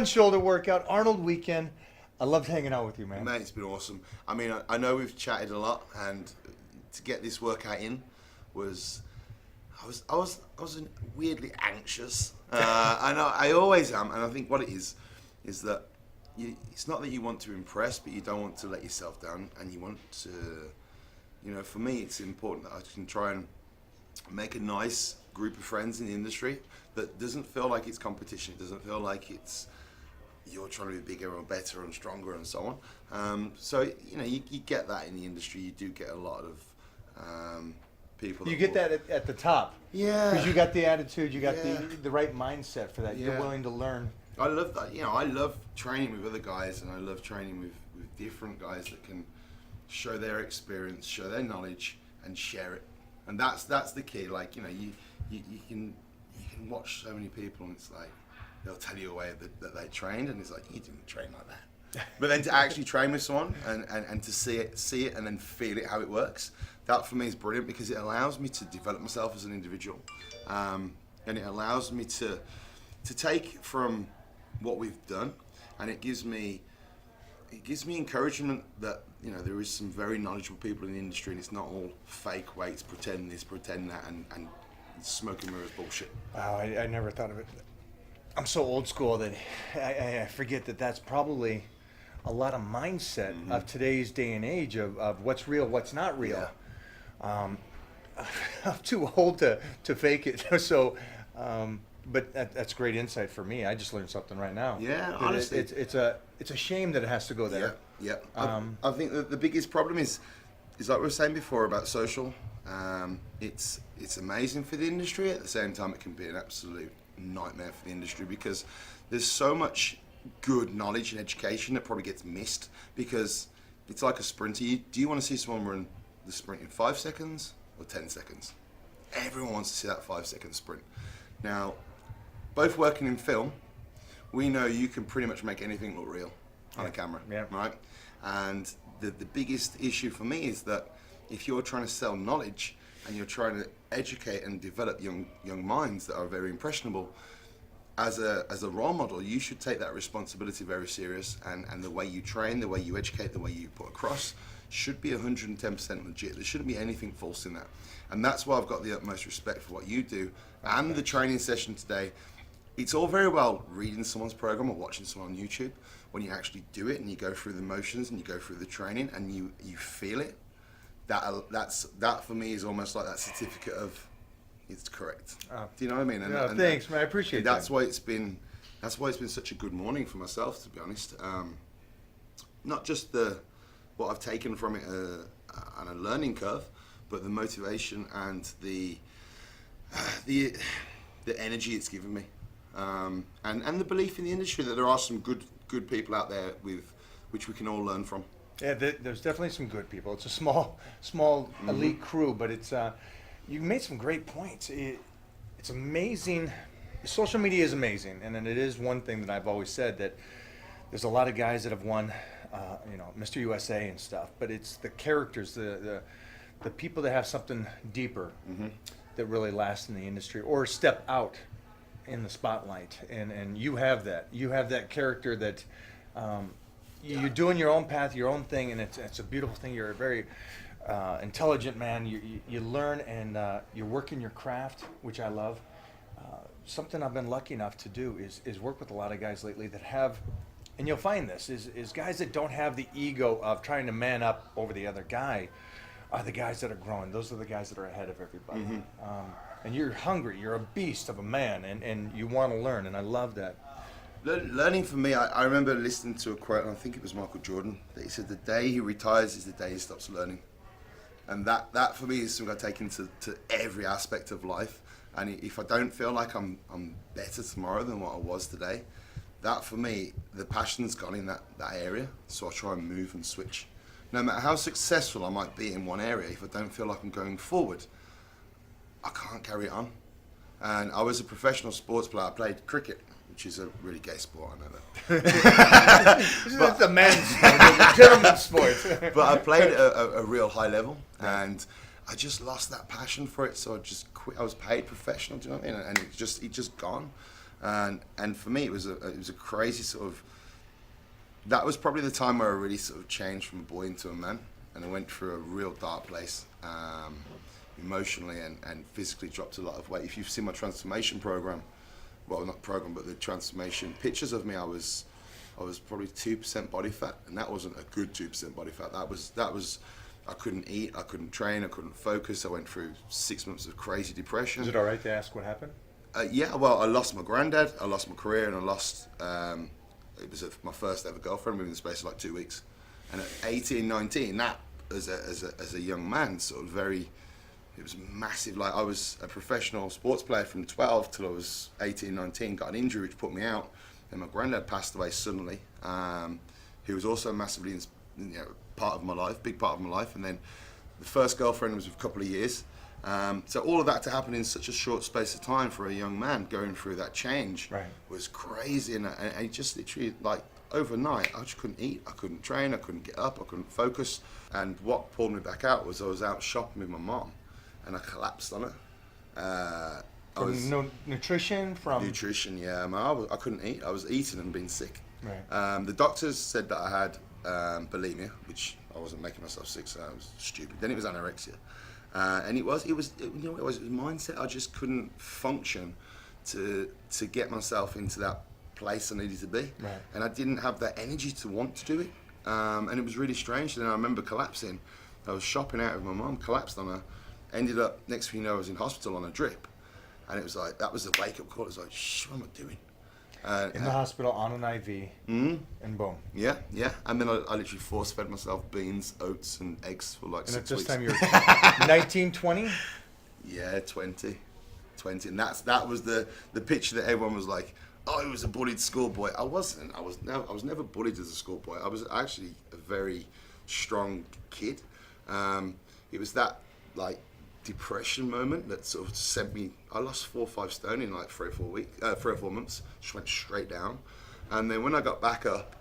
fun shoulder workout, Arnold weekend. I loved hanging out with you, man. Mate, it's been awesome. I mean, I know we've chatted a lot, and to get this workout in was, I was weirdly anxious. I always am, and I think what it is that it's not that you want to impress, but you don't want to let yourself down, and you want to, for me, it's important that I can try and make a nice group of friends in the industry that doesn't feel like it's competition. It doesn't feel like it's you're trying to be bigger or better and stronger and so on. So you get that in the industry. You do get a lot of people. You get that at the top. Yeah. Because you got the attitude. You got the right mindset for that. Yeah. You're willing to learn. I love that. I love training with other guys, and I love training with different guys that can show their experience, show their knowledge, and share it. And that's the key. Like you can watch so many people, and it's like they'll tell you a way that they trained, and it's like you didn't train like that. But then to actually train with someone and to see it and then feel it how it works, that for me is brilliant because it allows me to develop myself as an individual, and it allows me to take from what we've done, and it gives me encouragement that there is some very knowledgeable people in the industry, and it's not all fake weights, pretend this, pretend that, and smoke and mirrors bullshit. Wow, I never thought of it. I'm so old school that I forget that that's probably a lot of mindset of today's day and age of what's real, what's not real. Yeah. I'm too old to fake it, so. But that's great insight for me. I just learned something right now. Yeah, honestly, it's a shame that it has to go there. Yeah. I think that the biggest problem is like we were saying before about social. It's amazing for the industry. At the same time, it can be an absolute nightmare for the industry because there's so much good knowledge and education that probably gets missed because it's like a sprinter. Do you want to see someone run the sprint in 5 seconds or 10 seconds? Everyone wants to see that 5-second sprint. Now, both working in film, we know you can pretty much make anything look real on a camera, right? And the biggest issue for me is that if you're trying to sell knowledge and you're trying to educate and develop young minds that are very impressionable, as a role model, you should take that responsibility very serious, and the way you train, the way you educate, the way you put across should be 110% legit. There shouldn't be anything false in that. And that's why I've got the utmost respect for what you do and the training session today. It's all very well reading someone's program or watching someone on YouTube. When you actually do it and you go through the motions and you go through the training and you feel it, that for me is almost like that certificate of it's correct. Do you know what I mean? And thanks, man. I appreciate that. That's why it's been such a good morning for myself, to be honest. Not just what I've taken from it on a learning curve, but the motivation and the energy it's given me, and the belief in the industry that there are some good people out there with which we can all learn from. Yeah, there's definitely some good people. It's a small elite crew, but it's you made some great points. It's amazing. Social media is amazing, and it is one thing that I've always said that there's a lot of guys that have won, Mr. USA and stuff, but it's the characters, the people that have something deeper that really last in the industry or step out in the spotlight, and you have that. You have that character that you're doing your own path, your own thing, and it's a beautiful thing. You're a very intelligent man. You learn and you're working your craft, which I love. Something I've been lucky enough to do is work with a lot of guys lately that have, and you'll find this, is guys that don't have the ego of trying to man up over the other guy are the guys that are growing. Those are the guys that are ahead of everybody. And you're hungry. You're a beast of a man, and you want to learn, and I love that. Learning for me, I remember listening to a quote, and I think it was Michael Jordan, that he said the day he retires is the day he stops learning. And that for me is something I take into every aspect of life. And if I don't feel like I'm better tomorrow than what I was today, that for me, the passion's gone in that area. So I try and move and switch. No matter how successful I might be in one area, if I don't feel like I'm going forward, I can't carry it on. And I was a professional sports player. I played cricket, which is a really gay sport, I know that. It's a men's sport, it's a gentleman's sport. But I played at a real high level, and I just lost that passion for it, so I just quit. I was paid professional, do you know what I mean? And it just gone. And for me, it was a crazy sort of. That was probably the time where I really sort of changed from a boy into a man, and I went through a real dark place, emotionally and physically. Dropped a lot of weight. If you've seen my transformation program, well, not program, but the transformation pictures of me, I was probably 2% body fat, and that wasn't a good 2% body fat. That was. I couldn't eat, I couldn't train, I couldn't focus. I went through 6 months of crazy depression. Is it all right to ask what happened? Yeah, well, I lost my granddad, I lost my career, and I lost. It was my first ever girlfriend within the space of like 2 weeks. And at 18, 19, that as a young man, sort of very, it was massive. Like I was a professional sports player from 12 till I was 18, 19, got an injury which put me out. And my granddad passed away suddenly. He was also massively, part of my life, big part of my life. And then the first girlfriend was a couple of years. So all of that to happen in such a short space of time for a young man going through that change was crazy. And I just literally, like overnight, I just couldn't eat, I couldn't train, I couldn't get up, I couldn't focus. And what pulled me back out was I was out shopping with my mom and I collapsed on her. Nutrition? Yeah. I couldn't eat. I was eating and being sick. Right. The doctors said that I had bulimia, which I wasn't making myself sick, so I was stupid. Then it was anorexia. And it was mindset. I just couldn't function to get myself into that place I needed to be. Right. And I didn't have that energy to want to do it. And it was really strange. And then I remember collapsing. I was shopping out with my mum, collapsed on her, ended up, next thing you know, I was in hospital on a drip. And it was like, that was the wake-up call. It was like, what am I doing? In the hospital on an IV, and boom. Yeah. And then I literally force-fed myself beans, oats, and eggs for like 6 weeks. And at this time you were 19, 20? Yeah, 20. And that was the picture that everyone was like, oh, he was a bullied schoolboy. I wasn't. I was never bullied as a schoolboy. I was actually a very strong kid. It was that, like, depression moment that sort of sent me. I lost 4 or 5 stone in like 3 or 4 months. Just went straight down, and then when I got back up,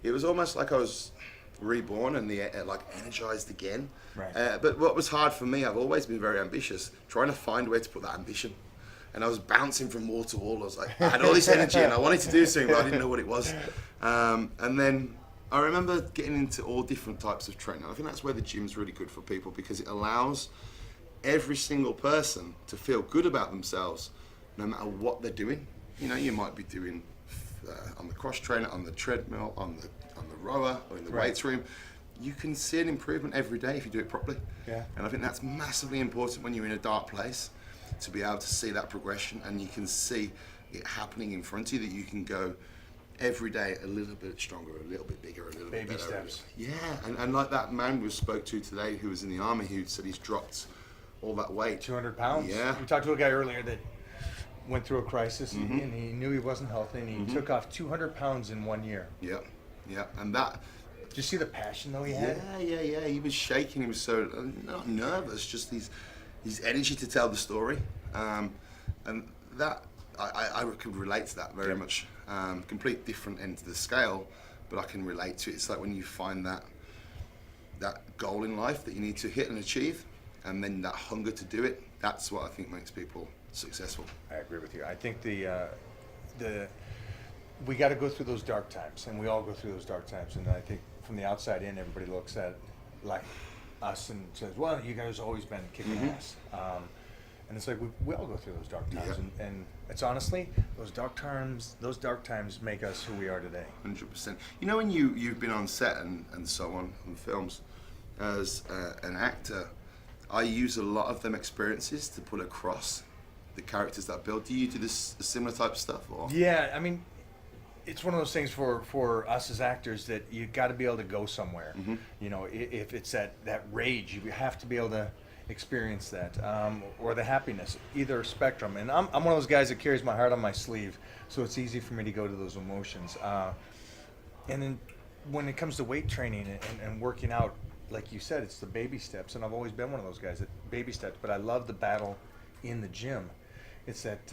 it was almost like I was reborn and like energized again. Right. But what was hard for me, I've always been very ambitious, trying to find where to put that ambition. And I was bouncing from wall to wall. I was like, I had all this energy and I wanted to do something, but I didn't know what it was. And then I remember getting into all different types of training. I think that's where the gym's really good for people, because it allows every single person to feel good about themselves no matter what they're doing. You might be doing on the cross trainer, on the treadmill, on the rower, or in the weights room. You can see an improvement every day if you do it properly. Yeah. And I think that's massively important when you're in a dark place, to be able to see that progression, and you can see it happening in front of you, that you can go every day a little bit stronger, a little bit bigger, a little bit better. Baby steps. Yeah, and like that man we spoke to today who was in the army, who said he's dropped all that weight. 200 pounds? Yeah. We talked to a guy earlier that went through a crisis and he knew he wasn't healthy, and he took off 200 pounds in 1 year. Yeah, and that... Did you see the passion though he had? Yeah. He was shaking. He was so not nervous, just his energy to tell the story, and that I could relate to that very much. Complete different end of the scale, but I can relate to it. It's like when you find that goal in life that you need to hit and achieve, and then that hunger to do it. That's what I think makes people successful. I agree with you. I think we got to go through those dark times, and we all go through those dark times. And I think from the outside in, everybody looks at like us and says, "Well, you guys always been kicking ass." And it's like we all go through those dark times, and it's honestly those dark times make us who we are today. 100%. When you've been on set and so on films as an actor, I use a lot of them experiences to put across the characters that I build. Do you do this similar type of stuff? Or? Yeah, I mean, it's one of those things for us as actors that you got to be able to go somewhere. If it's that rage, you have to be able to experience that, or the happiness, either spectrum. And I'm one of those guys that carries my heart on my sleeve, so it's easy for me to go to those emotions. And then when it comes to weight training and working out, like you said, it's the baby steps, and I've always been one of those guys that baby steps. But I love the battle in the gym. It's that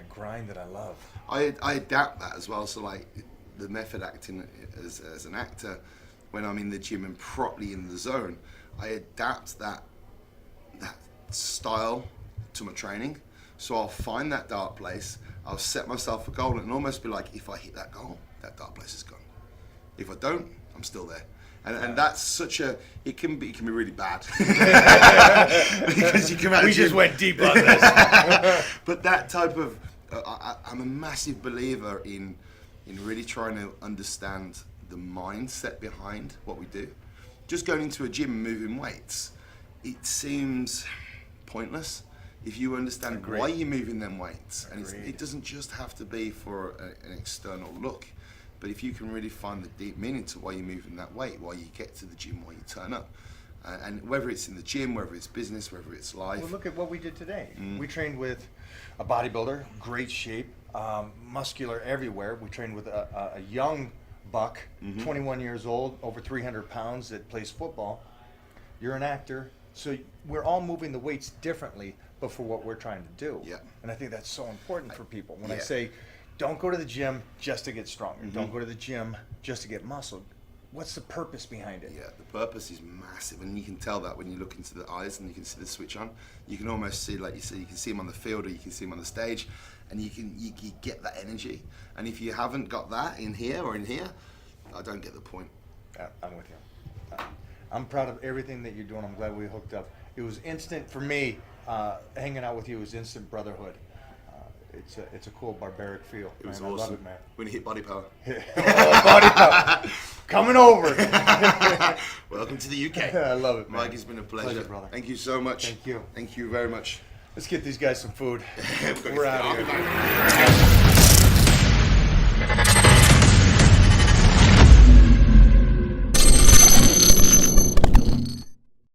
grind that I love. I adapt that as well. So like the method acting as an actor, when I'm in the gym and properly in the zone, I adapt that style to my training. So I'll find that dark place, I'll set myself a goal, and almost be like, if I hit that goal, that dark place is gone. If I don't, I'm still there. And that's such a, it can be really bad. Because you come out We of gym, just went deep on this. but that type of, I'm a massive believer in really trying to understand the mindset behind what we do. Just going into a gym and moving weights, it seems pointless if you understand Agreed. why you're moving them weights. And Agreed. it doesn't just have to be for an external look, but if you can really find the deep meaning to why you're moving that weight, why you get to the gym, why you turn up, and whether it's in the gym, whether it's business, whether it's life. Well, look at what we did today. We trained with a bodybuilder, great shape, muscular everywhere. We trained with a young buck, 21 years old, over 300 pounds, that plays football. You're an actor, so we're all moving the weights differently, but for what we're trying to do. Yeah. And I think that's so important for people. When I Yeah. say, don't go to the gym just to get stronger. Don't go to the gym just to get muscle. What's the purpose behind it? Yeah, the purpose is massive, and you can tell that when you look into the eyes and you can see the switch on. You can almost see, like you say, you can see him on the field or you can see him on the stage, and you get that energy. And if you haven't got that in here or in here, I don't get the point. I'm with you. I'm proud of everything that you're doing. I'm glad we hooked up. It was instant for me. Hanging out with you was instant brotherhood. It's a cool barbaric feel. It was man. awesome. I love it, man. When you hit body power. Body power. Coming over. Welcome to the UK. I love it, man. Mike, it's been a pleasure. Brother. Thank you so much. Thank you. Thank you very much. Let's get these guys some food. We've got to We're get out of off. here.